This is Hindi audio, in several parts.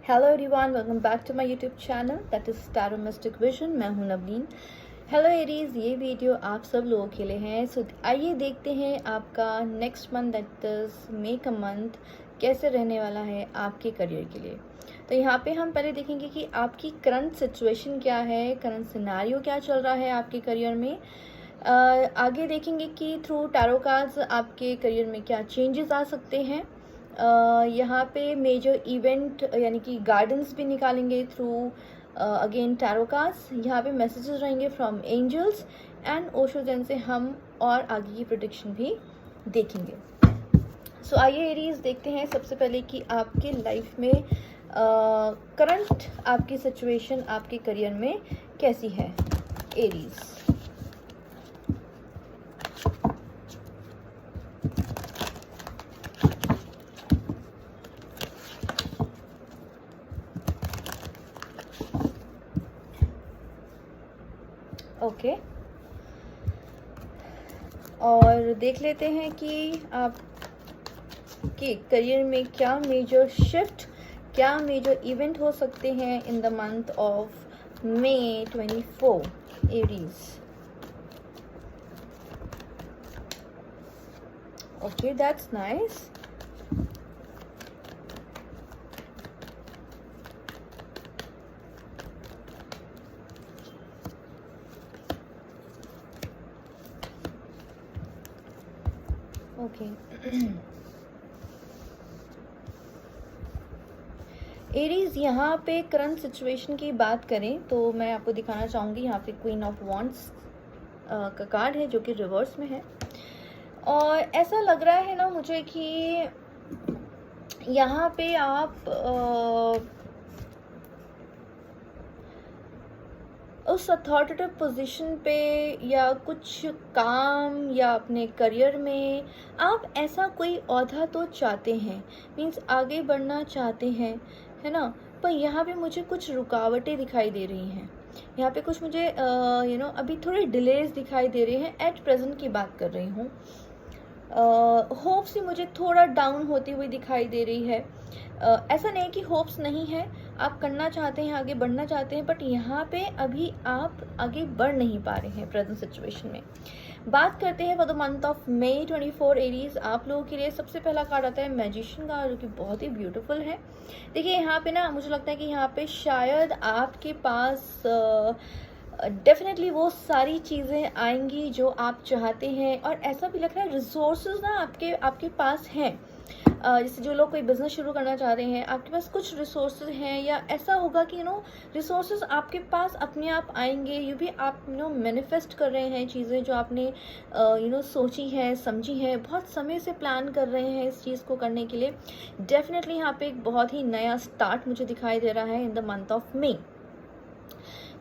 Hello everyone, welcome back to my YouTube channel that is tarot mystic vision. मैं हूं नवनीन। हेलो एरीज, ये वीडियो आप सब लोगों के लिए है। सो आइए देखते हैं आपका नेक्स्ट मंथ दैट इज़ मे का मंथ कैसे रहने वाला है आपके करियर के लिए। तो यहाँ पे हम पहले देखेंगे कि आपकी करंट सिचुएशन क्या है, करंट सिनेरियो क्या चल रहा है आपके करियर में। आगे देखेंगे कि थ्रू टैरो कार्ड्स आपके करियर में क्या चेंजेस आ सकते हैं। यहाँ पे मेजर इवेंट यानी कि गार्डन्स भी निकालेंगे थ्रू अगेन टैरो कार्ड्स। यहाँ पे मैसेजेस रहेंगे from angels and Osho Jain से हम और आगे की प्रेडिक्शन भी देखेंगे। सो आइए एरीज देखते हैं सबसे पहले कि आपके लाइफ में करंट आपकी सिचुएशन आपके करियर में कैसी है एरीज। ओके और देख लेते हैं कि आपके करियर में क्या मेजर शिफ्ट, क्या मेजर इवेंट हो सकते हैं in the month of May 24 Aries. Okay, that's nice. Okay Aries, यहाँ पे करंट सिचुएशन की बात करें तो मैं आपको दिखाना चाहूँगी। यहाँ पे क्वीन ऑफ वॉन्ड्स का कार्ड है जो कि रिवर्स में है और ऐसा लग रहा है ना मुझे कि यहाँ पे आप उस अथॉरिटेटिव पोजीशन पे या कुछ काम या अपने करियर में आप ऐसा कोई ओहदा तो चाहते हैं, मीन्स आगे बढ़ना चाहते हैं, है ना। पर यहाँ पे मुझे कुछ रुकावटें दिखाई दे रही हैं। यहाँ पे कुछ मुझे अभी थोड़े डिलेज दिखाई दे रहे हैं। एट प्रेजेंट की बात कर रही हूँ। होप्स ही मुझे थोड़ा डाउन होती हुई दिखाई दे रही है। ऐसा नहीं कि होप्स नहीं है, आप करना चाहते हैं, आगे बढ़ना चाहते हैं, बट यहाँ पे अभी आप आगे बढ़ नहीं पा रहे हैं प्रेजेंट सिचुएशन में। बात करते हैं for the month of May 24 Aries. आप लोगों के लिए सबसे पहला कार्ड आता है मैजिशियन का, जो कि बहुत ही ब्यूटीफुल है। देखिए यहाँ पे ना मुझे लगता है कि यहाँ पे शायद आपके पास डेफिनेटली वो सारी चीज़ें आएंगी जो आप चाहते हैं। और ऐसा भी लग रहा है रिसोर्सेज ना आपके पास हैं। जैसे जो लोग कोई बिजनेस शुरू करना चाह रहे हैं, आपके पास कुछ रिसोर्सेज हैं, या ऐसा होगा कि रिसोर्सेज आपके पास अपने आप आएंगे। ये भी आप मैनिफेस्ट कर रहे हैं चीज़ें जो आपने सोची हैं, समझी हैं, बहुत समय से प्लान कर रहे हैं इस चीज़ को करने के लिए। डेफिनेटली यहाँ पे एक बहुत ही नया स्टार्ट मुझे दिखाई दे रहा है in the month of May.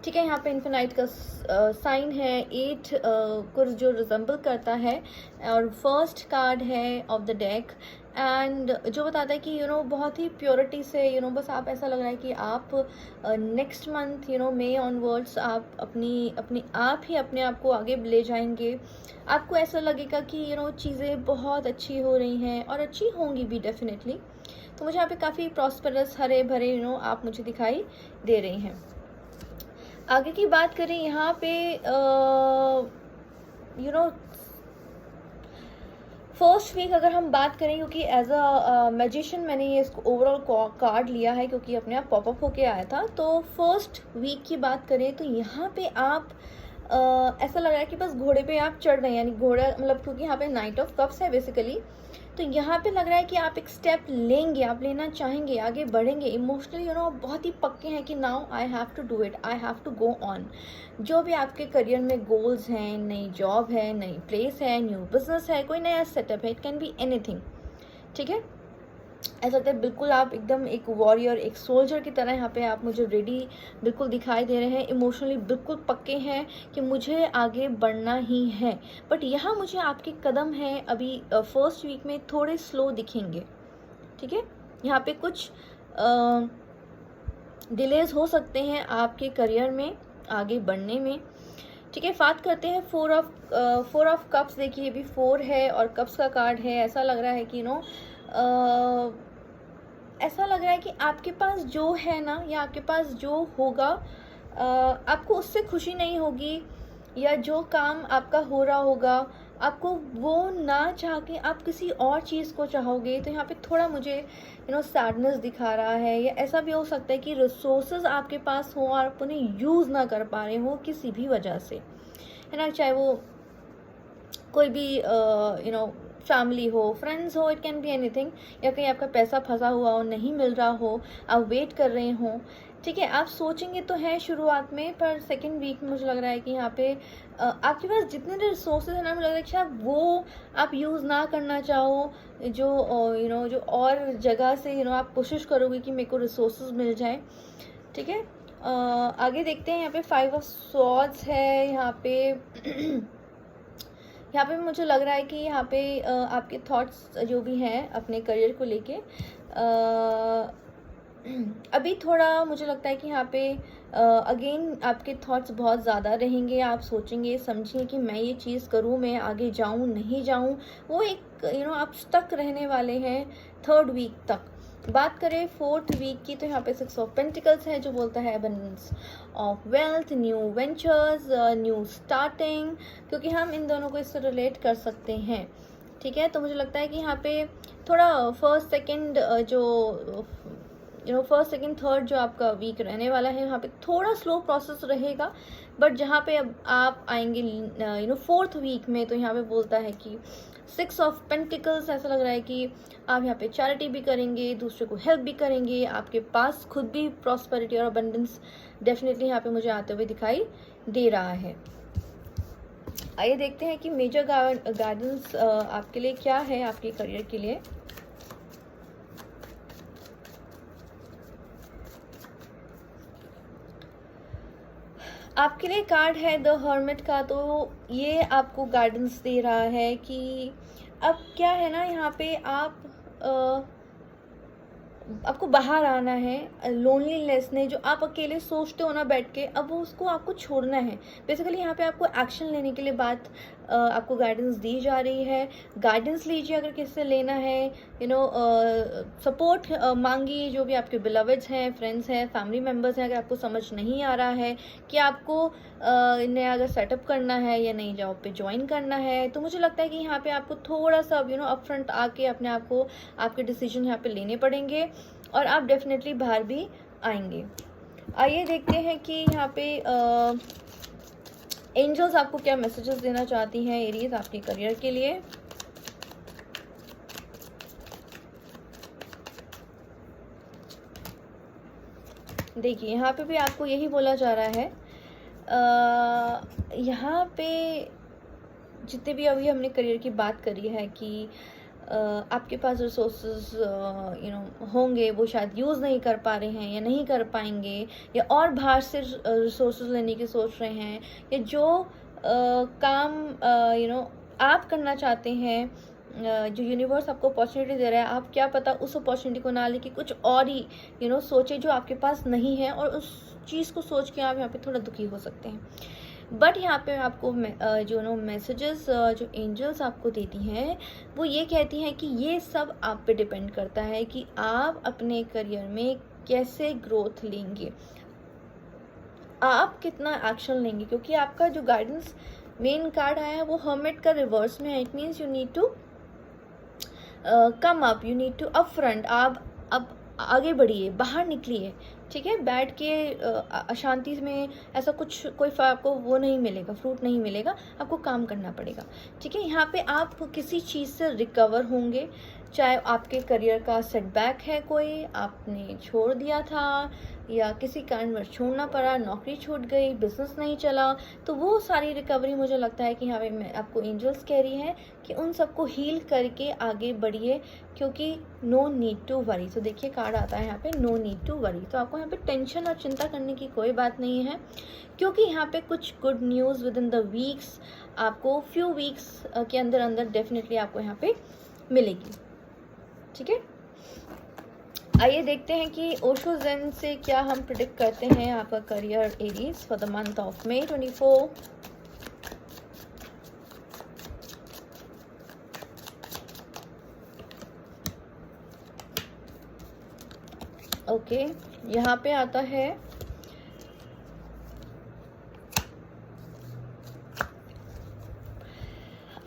ठीक है, यहाँ पे इन्फिनाइट का साइन है, 8 को जो रिजेंबल करता है, और फर्स्ट कार्ड है ऑफ द डेक एंड जो बताता है कि बहुत ही प्योरिटी से बस आप, ऐसा लग रहा है कि आप नेक्स्ट मंथ मे ऑनवर्ड्स आप अपने आप ही अपने आप को आगे ले जाएंगे। आपको ऐसा लगेगा कि चीज़ें बहुत अच्छी हो रही हैं और अच्छी होंगी भी डेफिनेटली। तो मुझे यहाँ पे काफ़ी प्रॉस्परस, हरे भरे आप मुझे दिखाई दे रही हैं। आगे की बात करें यहाँ पे फर्स्ट वीक अगर हम बात करें, क्योंकि एज अ मैजिशियन मैंने ये इसको ओवरऑल कार्ड लिया है क्योंकि अपने आप पॉपअप होके आया था। तो फर्स्ट वीक की बात करें तो यहाँ पे आप ऐसा लग रहा है कि बस घोड़े पे आप चढ़ रहे हैं, यानी घोड़ा मतलब, क्योंकि यहाँ पे नाइट ऑफ कप्स है बेसिकली। तो यहाँ पे लग रहा है कि आप एक स्टेप लेंगे, आप लेना चाहेंगे, आगे बढ़ेंगे इमोशनली। बहुत ही पक्के हैं कि now I have to do it, I have to go on. जो भी आपके करियर में गोल्स हैं, नई जॉब है, नई प्लेस है, न्यू बिजनेस है, कोई नया सेटअप है, इट कैन बी एनीथिंग। ठीक है, ऐसा लगता है बिल्कुल आप एकदम एक वॉरियर, एक सोल्जर की तरह यहाँ पे आप मुझे रेडी बिल्कुल दिखाई दे रहे हैं। इमोशनली बिल्कुल पक्के हैं कि मुझे आगे बढ़ना ही है। बट यहाँ मुझे आपके कदम हैं अभी फर्स्ट वीक में थोड़े स्लो दिखेंगे। ठीक है, यहाँ पे कुछ डिलेज हो सकते हैं आपके करियर में आगे बढ़ने में। ठीक है, बात करते हैं फोर ऑफ कप्स। देखिए, ये भी 4 है और कप्स का कार्ड है। ऐसा लग रहा है कि ऐसा लग रहा है कि आपके पास जो है ना, या आपके पास जो होगा, आपको उससे खुशी नहीं होगी, या जो काम आपका हो रहा होगा आपको वो ना चाह के आप किसी और चीज़ को चाहोगे। तो यहाँ पे थोड़ा मुझे सैडनेस दिखा रहा है, या ऐसा भी हो सकता है कि रिसोर्सेज आपके पास हो और आप उन्हें यूज़ ना कर पा रहे हो किसी भी वजह से, है ना। चाहे वो कोई भी फैमिली हो, फ्रेंड्स हो, इट कैन बी एनीथिंग, या कहीं आपका पैसा फंसा हुआ हो, नहीं मिल रहा हो, आप वेट कर रहे हो, ठीक है। आप सोचेंगे तो हैं शुरुआत में, पर सेकेंड वीक में मुझे लग रहा है कि यहाँ पे आपके पास जितने रिसोर्सेज हैं ना, मुझे लग रहा है कि शायद वो आप यूज़ ना करना चाहो, जो जो और जगह से आप कोशिश करोगे कि मेरे को रिसोर्सेज मिल जाए, ठीक है। आगे देखते हैं। यहाँ पे 5 ऑफ स्वॉर्ड्स है यहाँ पे। यहाँ पे मुझे लग रहा है कि यहाँ पे आपके थॉट्स जो भी हैं अपने करियर को लेके, अभी थोड़ा मुझे लगता है कि यहाँ पे अगेन आपके थॉट्स बहुत ज़्यादा रहेंगे। आप सोचेंगे समझेंगे कि मैं ये चीज़ करूँ, मैं आगे जाऊँ नहीं जाऊँ, वो एक आप स्टक रहने वाले हैं 3rd वीक तक। बात करें 4th वीक की, तो यहाँ पे 6 ऑफ पेंटिकल्स है जो बोलता है abundance of wealth, new ventures, new starting, क्योंकि हम इन दोनों को इससे रिलेट कर सकते हैं, ठीक है। तो मुझे लगता है कि यहाँ पे थोड़ा फर्स्ट सेकंड थर्ड जो आपका वीक रहने वाला है, यहाँ पे थोड़ा स्लो प्रोसेस रहेगा। बट जहाँ पे अब आप आएंगे 4th वीक में, तो यहाँ पे बोलता है कि 6 ऑफ पेंटिकल्स, ऐसा लग रहा है कि आप यहाँ पे चैरिटी भी करेंगे, दूसरे को हेल्प भी करेंगे, आपके पास खुद भी प्रॉस्पेरिटी और अबंडेंस डेफिनेटली यहाँ पे मुझे आते हुए दिखाई दे रहा है। आइए देखते हैं कि मेजर गाइडेंस आपके लिए क्या है, आपके करियर के लिए। आपके लिए कार्ड है द हर्मिट का। तो ये आपको गाइडेंस दे रहा है कि अब क्या है ना, यहाँ पे आपको बाहर आना है। लोनलीनेस ने जो आप अकेले सोचते हो ना बैठ के, अब वो उसको आपको छोड़ना है। बेसिकली यहाँ पे आपको एक्शन लेने के लिए आपको गाइडेंस दी जा रही है। गाइडेंस लीजिए अगर किससे लेना है, सपोर्ट मांगिए, जो भी आपके बिलवेड्स हैं, फ्रेंड्स हैं, फैमिली मेम्बर्स हैं। अगर आपको समझ नहीं आ रहा है कि आपको नया अगर सेटअप करना है या नई जॉब पे ज्वाइन करना है, तो मुझे लगता है कि यहाँ पे आपको थोड़ा सा अपफ्रंट आके अपने आप को आपके डिसीजन यहाँ पे लेने पड़ेंगे, और आप डेफिनेटली बाहर भी आएंगे। आइए देखते हैं कि यहाँ पे एंजल्स आपको क्या मैसेजेस देना चाहती हैं एरीज आपके करियर के लिए। देखिए यहाँ पे भी आपको यही बोला जा रहा है। यहाँ पे जितने भी अभी हमने करियर की बात करी है कि आपके पास रिसोर्सेज होंगे, वो शायद यूज़ नहीं कर पा रहे हैं या नहीं कर पाएंगे, या और बाहर से रिसोर्सेज लेने की सोच रहे हैं, या जो काम आप करना चाहते हैं, जो यूनिवर्स आपको अपॉर्चुनिटी दे रहा है, आप क्या पता उस अपॉर्चुनिटी को ना लेके कुछ और ही सोचे जो आपके पास नहीं है, और उस चीज़ को सोच के आप यहाँ पे थोड़ा दुखी हो सकते हैं। बट यहाँ पे आपको जो मैसेजेस जो एंजल्स आपको देती हैं, वो ये कहती हैं कि ये सब आप पे डिपेंड करता है कि आप अपने करियर में कैसे ग्रोथ लेंगे, आप कितना एक्शन लेंगे। क्योंकि आपका जो गाइडेंस मेन कार्ड आया है वो हर्मिट का रिवर्स में है। It means you need to come up, you need to up front. आप अब आगे बढ़िए, बाहर निकलिए, ठीक है। बैठ के अशांति में ऐसा कोई आपको वो नहीं मिलेगा, फ्रूट नहीं मिलेगा, आपको काम करना पड़ेगा, ठीक है। यहाँ पे आप किसी चीज़ से रिकवर होंगे, चाहे आपके करियर का सेटबैक है, कोई आपने छोड़ दिया था या किसी कारणवश छोड़ना पड़ा, नौकरी छूट गई, बिजनेस नहीं चला, तो वो सारी रिकवरी मुझे लगता है कि यहाँ पे आपको एंजल्स कह रही है कि उन सबको हील करके आगे बढ़िए, क्योंकि नो नीड टू वरी। तो देखिए कार्ड आता है यहाँ पे नो नीड टू वरी। तो आपको यहाँ पे टेंशन और चिंता करने की कोई बात नहीं है, क्योंकि यहाँ पे कुछ good news with in the weeks, आपको फ्यू वीक्स के अंदर अंदर डेफिनेटली आपको यहाँ पे मिलेगी, ठीक है। आइए देखते हैं कि ओशो ज़ेन से क्या हम प्रिडिक्ट करते हैं आपका career Aries for the month of May 24। Okay, यहाँ पे आता है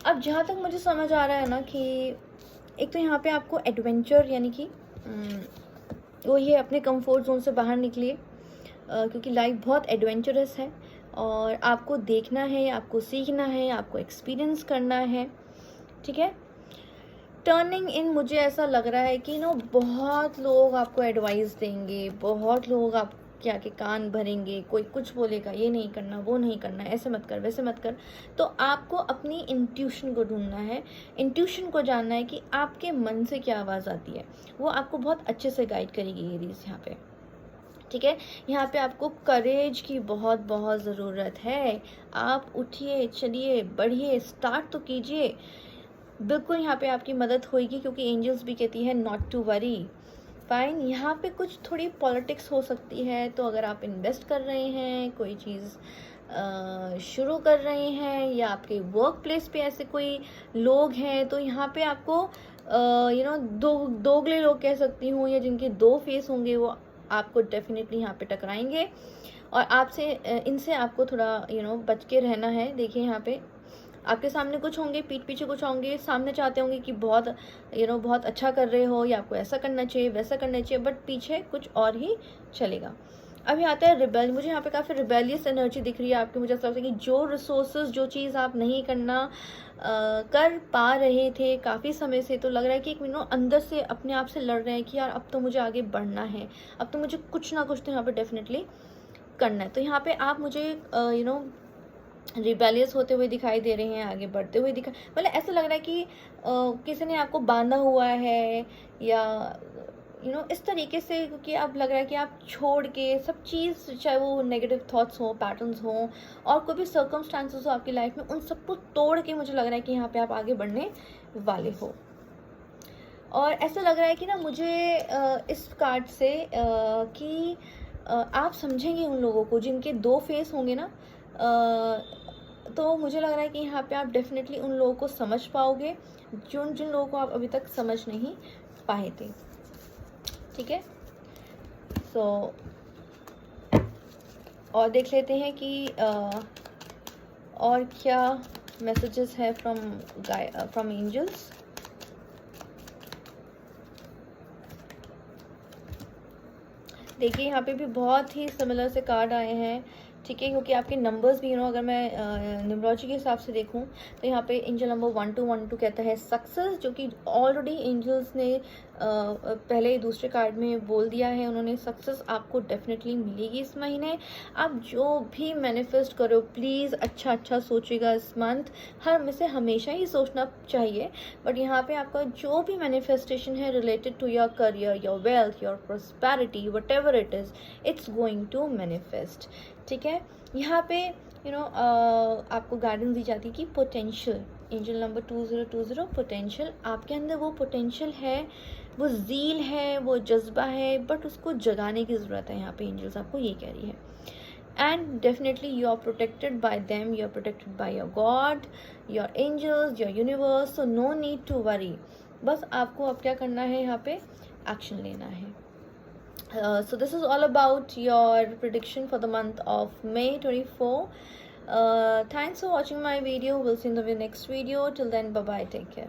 अब जहाँ तक मुझे समझ आ रहा है ना कि एक तो यहाँ पे आपको एडवेंचर यानी कि वो ये अपने कंफर्ट जोन से बाहर निकलिए, क्योंकि लाइफ बहुत एडवेंचरस है और आपको देखना है, आपको सीखना है, आपको एक्सपीरियंस करना है, ठीक है। टर्निंग इन मुझे ऐसा लग रहा है कि बहुत लोग आपको एडवाइस देंगे, बहुत लोग आपके आके कान भरेंगे, कोई कुछ बोलेगा ये नहीं करना, वो नहीं करना, ऐसे मत कर, वैसे मत कर। तो आपको अपनी इंट्यूशन को ढूंढना है, इंट्यूशन को जानना है कि आपके मन से क्या आवाज़ आती है, वो आपको बहुत अच्छे से गाइड करेगी ये रीज़ यहाँ पे, ठीक है। यहाँ पे आपको करेज की बहुत बहुत ज़रूरत है। आप उठिए, चलिए, बढ़िए, स्टार्ट तो कीजिए। बिल्कुल यहाँ पे आपकी मदद होगी, क्योंकि एंजल्स भी कहती है नॉट टू वरी। फाइन, यहाँ पे कुछ थोड़ी पॉलिटिक्स हो सकती है, तो अगर आप इन्वेस्ट कर रहे हैं, कोई चीज़ शुरू कर रहे हैं, या आपके वर्क प्लेस पे ऐसे कोई लोग हैं, तो यहाँ पे आपको दोगले लोग कह सकती हूँ, या जिनके दो फेस होंगे, वो आपको डेफिनेटली यहाँ पे टकराएंगे और आपसे इनसे आपको थोड़ा बच के रहना है। देखिए यहाँ पे आपके सामने कुछ होंगे, पीठ पीछे कुछ होंगे, सामने चाहते होंगे कि बहुत बहुत अच्छा कर रहे हो, या आपको ऐसा करना चाहिए, वैसा करना चाहिए, बट पीछे कुछ और ही चलेगा। अभी आता है रिबेल। मुझे यहाँ पे काफ़ी रिबेलियस एनर्जी दिख रही है आपकी। मुझे ऐसा लगता है कि जो रिसोर्सेज, जो चीज़ आप नहीं करना कर पा रहे थे काफ़ी समय से, तो लग रहा है कि एक अंदर से अपने आप से लड़ रहे हैं कि यार अब तो मुझे आगे बढ़ना है, अब तो मुझे कुछ ना कुछ तो यहाँ पे डेफिनेटली करना है। तो यहाँ पे आप मुझे रिबेलियस होते हुए दिखाई दे रहे हैं, आगे बढ़ते हुए मतलब ऐसा लग रहा है कि किसी ने आपको बांधा हुआ है, या इस तरीके से, क्योंकि अब लग रहा है कि आप छोड़ के सब चीज़, चाहे वो नेगेटिव थॉट्स हो, पैटर्न्स हो, और कोई भी सर्कमस्टांसेस हो आपकी लाइफ में, उन सबको तोड़ के मुझे लग रहा है कि यहाँ पे आप आगे बढ़ने वाले हो। और ऐसा लग रहा है कि ना मुझे इस कार्ड से कि आप समझेंगे उन लोगों को जिनके दो फेस होंगे ना, तो मुझे लग रहा है कि यहाँ पे आप डेफिनेटली उन लोगों को समझ पाओगे, जिन लोगों को आप अभी तक समझ नहीं पाए थे, ठीक है। सो और देख लेते हैं कि और क्या मैसेजेस है फ्रॉम एंजल्स। देखिए यहाँ पे भी बहुत ही सिमिलर से कार्ड आए हैं, ठीक है, क्योंकि आपके नंबर्स भी अगर मैं न्यूमरोलॉजी के हिसाब से देखूं, तो यहाँ पे एंजल नंबर 1212 कहता है सक्सेस, जो कि ऑलरेडी एंजल्स ने पहले दूसरे कार्ड में बोल दिया है। उन्होंने सक्सेस आपको डेफिनेटली मिलेगी इस महीने। आप जो भी मैनिफेस्ट करो, प्लीज़ अच्छा सोचिएगा इस मंथ। में से हमेशा ही सोचना चाहिए, बट यहाँ पे आपका जो भी मैनिफेस्टेशन है related to your career, your wealth, your prosperity, whatever it is, it's going to manifest, ठीक है। यहाँ पे आपको गाइडेंस दी जाती है कि पोटेंशियल, एंजल नंबर 2020 पोटेंशियल, आपके अंदर वो पोटेंशियल है, वो ज़ील है, वो जज्बा है, बट उसको जगाने की ज़रूरत है। यहाँ पे एंजल्स आपको ये कह रही है। And definitely you are protected by them, you are protected by your God, your angels, your universe, so no need to worry. बस आपको अब क्या करना है, यहाँ पे एक्शन लेना है। So this is all about your prediction for the month of May 24. Thanks for watching my video. We'll see you in the next video. Till then, bye bye, take care.